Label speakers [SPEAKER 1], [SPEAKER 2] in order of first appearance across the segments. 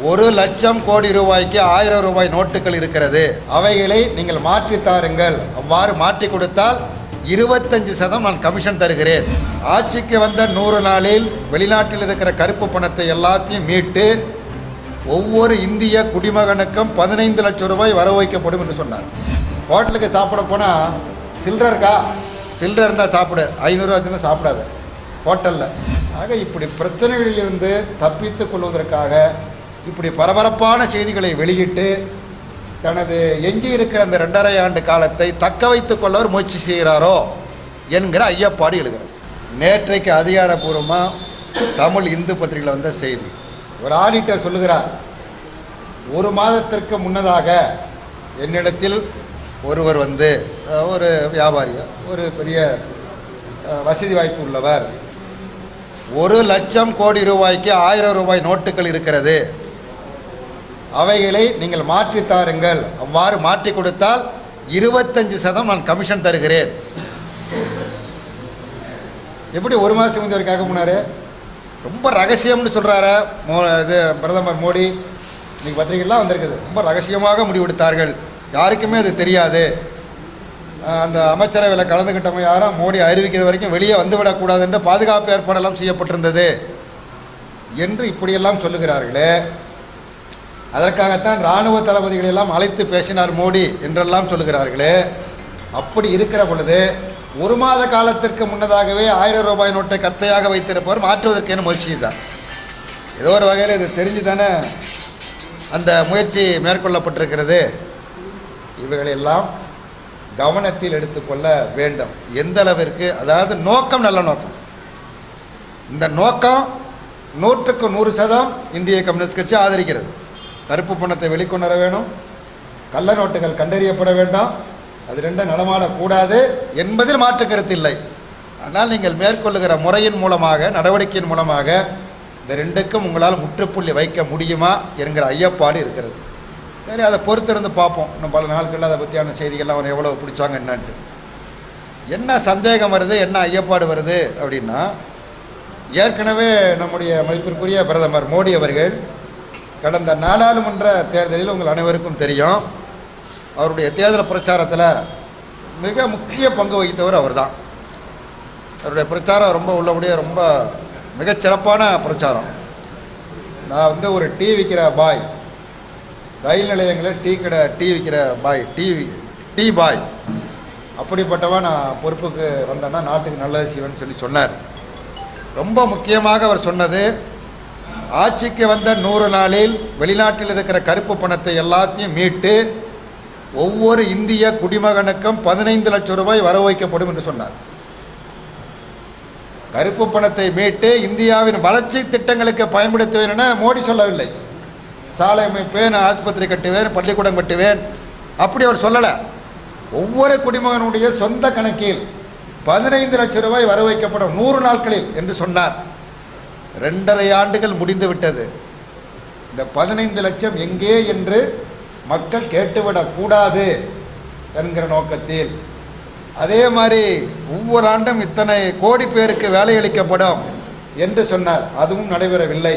[SPEAKER 1] 1,00,000 கோடி ரூபாய்க்கு 1000 ரூபாய் நோட்டுகள் இருக்கிறது. அவைகளை நீங்கள் மாற்றி தாருங்கள். அவ்வாறு மாற்றி கொடுத்தால் 25% நான் கமிஷன் தருகிறேன். ஆட்சிக்கு வந்த 100 நாளில் வெளிநாட்டில் இருக்கிற கருப்பு பணத்தை எல்லாத்தையும் மீட்டு ஒவ்வொரு இந்திய குடிமகனுக்கும் 15 லட்சம் ரூபாய் வரவு வைக்கப்படும் என்று சொன்னார். ஹோட்டலுக்கு சாப்பிட போனால் சில்லறை இருக்கா, சில்லறை இருந்தால் சாப்பிடு, 500 ரூபா வச்சுருந்தா சாப்பிடாது ஹோட்டலில். ஆக இப்படி பிரச்சனைகளிலிருந்து தப்பித்து கொள்வதற்காக இப்படி பரபரப்பான செய்திகளை வெளியிட்டு தனது எஞ்சி இருக்கிற அந்த 2.5 ஆண்டு காலத்தை தக்க வைத்துக் கொள்ளவர் முயற்சி செய்கிறாரோ என்கிற ஐயப்பாடு எழுகிறது. நேற்றைக்கு அதிகாரப்பூர்வமாக தமிழ் இந்து பத்திரிகையில் வந்த செய்தி, ஒரு ஆடிட்டர் சொல்லுகிறார், 1 மாதத்திற்கு முன்னதாக என்னிடத்தில் ஒருவர் வந்து, ஒரு வியாபாரி, ஒரு பெரிய வசதி வாய்ப்பு உள்ளவர், 1,00,000 கோடி ரூபாய்க்கு 1000 ரூபாய் நோட்டுகள் இருக்கிறது, அவைகளை நீங்கள் மாற்றி தாருங்கள். அவ்வாறு மாற்றி கொடுத்தால் 25% நான் கமிஷன் தருகிறேன். எப்படி 1 மாதத்துக்கு முந்தைய கேட்க போனார்? ரொம்ப ரகசியம்னு சொல்கிறாரு இது பிரதமர் மோடி. இன்றைக்கி பத்திரிகைலாம் வந்திருக்குது, ரொம்ப ரகசியமாக முடிவெடுத்தார்கள், யாருக்குமே அது தெரியாது, அந்த அமைச்சரவையில் கலந்துக்கிட்டவங்க யாரும் மோடி அறிவிக்கிற வரைக்கும் வெளியே வந்துவிடக்கூடாது என்று பாதுகாப்பு ஏற்பாடெல்லாம் செய்யப்பட்டிருந்தது என்று இப்படியெல்லாம் சொல்லுகிறார்களே. அதற்காகத்தான் இராணுவ தளபதிகளெல்லாம் அழைத்து பேசினார் மோடி என்றெல்லாம் சொல்லுகிறார்களே. அப்படி இருக்கிற பொழுது 1 மாத காலத்திற்கு முன்னதாகவே 1000 ரூபாய் நோட்டை கத்தையாக வைத்திருப்பவர் மாற்றுவதற்கு என்ன முயற்சி தான்? ஏதோ ஒரு வகையில் இது தெரிஞ்சு தானே அந்த முயற்சி மேற்கொள்ளப்பட்டிருக்கிறது. இவைகளெல்லாம் கவனத்தில் எடுத்துக்கொள்ள வேண்டும். எந்த அளவிற்கு, அதாவது நோக்கம் நல்ல நோக்கம், இந்த நோக்கம் 100க்கு 100% இந்திய கம்யூனிஸ்ட் கட்சி ஆதரிக்கிறது. கருப்பு பணத்தை வெளிக்கொணர வேணும், கள்ள நோட்டுகள் கண்டறியப்பட வேண்டாம், அது ரெண்டும் நடமாடக்கூடாது என்பதில் மாற்று கருத்து இல்லை. ஆனால் நீங்கள் மேற்கொள்ளுகிற முறையின் மூலமாக, நடவடிக்கையின் மூலமாக இந்த ரெண்டுக்கும் உங்களால் முற்றுப்புள்ளி வைக்க முடியுமா என்கிற ஐயப்பாடு இருக்கிறது. சரி, அதை பொறுத்திருந்து பார்ப்போம். இன்னும் பல நாட்களில் அதை பற்றியான செய்திகள்லாம் அவன் எவ்வளோ பிடிச்சாங்க என்னன்ட்டு. என்ன சந்தேகம் வருது, என்ன ஐயப்பாடு வருது அப்படின்னா, ஏற்கனவே நம்முடைய மதிப்பிற்குரிய பிரதமர் மோடி அவர்கள் கடந்த நாடாளுமன்ற தேர்தலில் உங்கள் அனைவருக்கும் தெரியும், அவருடைய தேர்தல் பிரச்சாரத்தில் மிக முக்கிய பங்கு வகித்தவர் அவர் தான். அவருடைய பிரச்சாரம் ரொம்ப உள்ளபடியே ரொம்ப மிகச்சிறப்பான பிரச்சாரம். நான் வந்து ஒரு டீ விற்கிற பாய், ரயில் நிலையங்களில் டீ விற்கிற பாய், டீ பாய், அப்படிப்பட்டவன் நான் பொறுப்புக்கு வந்தேன்னா நாட்டுக்கு நல்லது செய்வேன்னு சொல்லி சொன்னார். ரொம்ப முக்கியமாக அவர் சொன்னது, ஆட்சிக்கு வந்த 100 நாளில் வெளிநாட்டில் இருக்கிற கருப்பு பணத்தை எல்லாத்தையும் மீட்டு ஒவ்வொரு இந்திய குடிமகனுக்கும் 15 லட்சம் ரூபாய் வரவு வைக்கப்படும் என்று சொன்னார். கருப்பு பணத்தை மீட்டு இந்தியாவின் வளர்ச்சி திட்டங்களுக்கு பயன்படுத்துவேன் என மோடி சொல்லவில்லை. சாலை அமைப்பேன், ஆஸ்பத்திரி கட்டுவேன், பள்ளிக்கூடம் கட்டுவேன், அப்படி அவர் சொல்லலை. ஒவ்வொரு குடிமகனுடைய சொந்த கணக்கில் 15 லட்சம் ரூபாய் வரவு வைக்கப்படும் 100 நாட்களில் என்று சொன்னார். 2.5 ஆண்டுகள் முடிந்து விட்டது. இந்த 15 லட்சம் எங்கே என்று மக்கள் கேட்டுவிடக்கூடாது என்கிற நோக்கத்தில், அதே மாதிரி ஒவ்வொரு ஆண்டும் இத்தனை கோடி பேருக்கு வேலையளிக்கப்படும் என்று சொன்னார், அதுவும் நடைபெறவில்லை.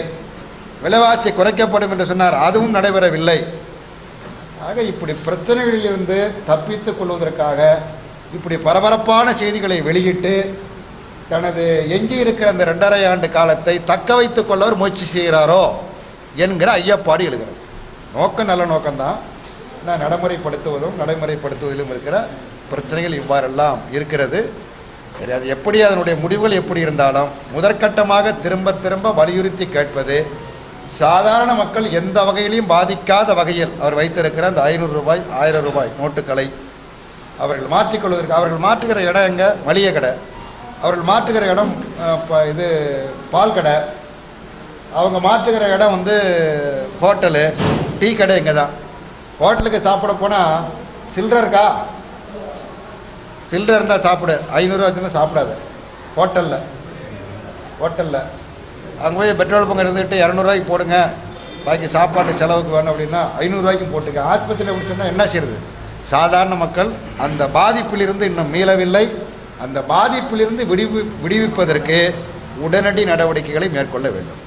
[SPEAKER 1] விலைவாசி குறைக்கப்படும் என்று சொன்னார், அதுவும் நடைபெறவில்லை. ஆக இப்படி பிரச்சனைகளிலிருந்து தப்பித்துக் கொள்வதற்காக இப்படி பரபரப்பான செய்திகளை வெளியிட்டு தனது எஞ்சி இருக்கிற அந்த 2.5 ஆண்டு காலத்தை தக்க வைத்துக் கொள்ளவர் முயற்சி செய்கிறாரோ என்கிற ஐயப்பாடு எழுகிறது. நோக்கம் நல்ல நோக்கம்தான், நான் நடைமுறைப்படுத்துவதிலும் இருக்கிற பிரச்சனைகள் இவ்வாறெல்லாம் இருக்கிறது. சரி, அது எப்படி, அதனுடைய முடிவுகள் எப்படி இருந்தாலும் முதற்கட்டமாக திரும்ப திரும்ப வலியுறுத்தி கேட்பது, சாதாரண மக்கள் எந்த வகையிலையும் பாதிக்காத வகையில் அவர் வைத்திருக்கிற அந்த 500 ரூபாய் 1000 ரூபாய் நோட்டுகளை அவர்கள் மாற்றிக்கொள்வதற்கு, அவர்கள் மாற்றுகிற இடம் எங்கே? மளிகை கடை. அவர்கள் மாற்றுகிற இடம் இது பால் கடை. அவங்க மாற்றுகிற இடம் வந்து ஹோட்டலு, டீ கடை. இங்கே தான் ஹோட்டலுக்கு சாப்பிட போனால் சில்லறை இருக்கா, சில்லறை இருந்தால் சாப்பிடு, 500 ரூபா வச்சுருந்தா சாப்பிடாது ஹோட்டலில். அங்கே போய் பெட்ரோல் பங்கு இருந்துக்கிட்டு 200 ரூபாய்க்கு போடுங்க, பாக்கி சாப்பாட்டு செலவுக்கு வேணும் அப்படின்னா 500 ரூபாய்க்கும் போட்டுக்க. ஆஸ்பத்திரியில் முடிச்சோன்னா என்ன செய்யுது? சாதாரண மக்கள் அந்த பாதிப்பிலிருந்து இன்னும் மீளவில்லை. அந்த பாதிப்பிலிருந்து விடுவிப்பதற்கு உடனடி நடவடிக்கைகளை மேற்கொள்ள வேண்டும்.